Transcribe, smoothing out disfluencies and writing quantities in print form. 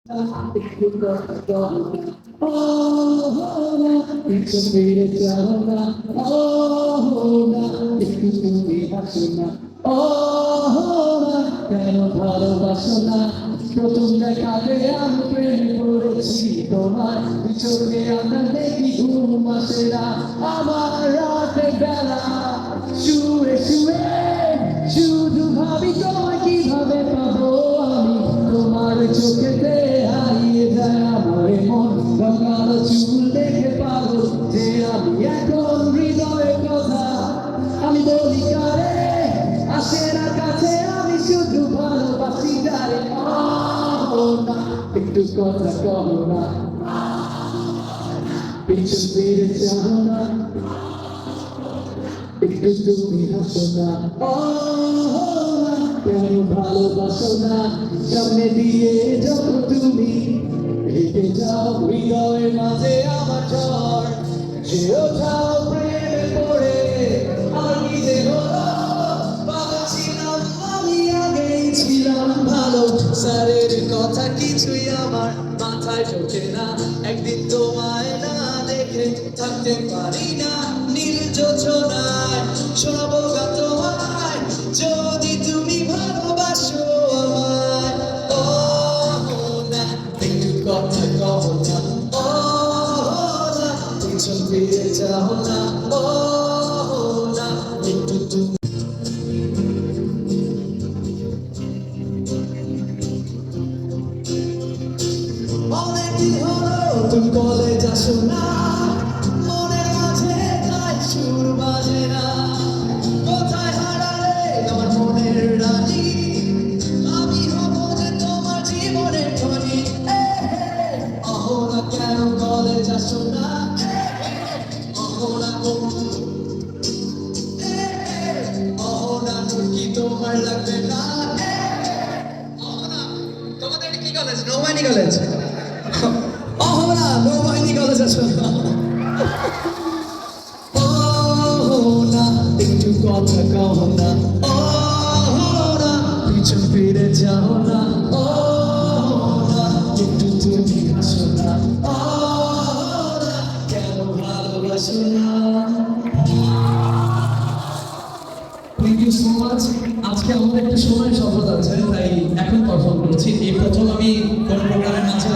একটু ফিরে যাও না, না একটু তুমি হাসো না, না কেন ভালোবাসো না? প্রথম দেখাতে আমি প্রেমে পড়েছি তোমার, চোখে আমার দেখি ঘুম আসে না, আমার রাতে বেলা শুয়ে শুয়ে শুধু ভাবি তোমায় কিভাবে পাবো আমি, তোমার চোখেতে হারিয়ে যায় আমার মন, রঙালো চুল দেখে পাগল যে আমি এখন, হৃদয়ের কথা আমি বলি কারে, আসে না কাছে আমি শুধু ভালোবাসি যারে, না একটু কথা কহো না, পিছু ফিরে যাও না, একটু তুমি হাসো না, কেন ভালোবাসো না? সামনে দিয়ে যখন তুমি হেঁটে যাও হৃদয়ের মাঝে আমার ঝড়, যেও যাও প্রেমে পড়ে আমার কি যে হলো, ভালো ছিলাম আমি আগেই ছিলাম ভালো, স্যারের কথা কিছুই আমার মাথায় ঢোকে না, একদিন তোমায় না দেখে থাকতে পারি না, নীল যোজনায় শোনাবো গান তোমায়, যদি তুমি ভালোবাসো আমায়, না একটু কথা কও না, না পিছন ফিরে যাও না, না একটু তুমি অনেকদিন হলো তুমি কলেজ আসো না, মনের মাঝে তাই সুর বাজে না, কোথায় হারালে আমার মনের রানী, আমি হব যে তোমার জীবনের ধনী, অহনা কেন কলেজ আসো না, অহনা অহনা কি তোমার লাগবে না, অহনা তোমাদের কি কলেজ? নৌবাহিনী কলেজ? অহনা নৌবাহিনী কলেজ আসো না, না একটু কথা কও না, না পিছন ফিরে যাও না, না একটু তুমি হাসো না, না কেন ভালোবাসো না? Thank you so much. আজকে আমাদের একটা সময় শপথ আছে, তাই এখন পারফর্ম করছি। এই প্রথম আমি কোন প্রোগ্রামের মাঝে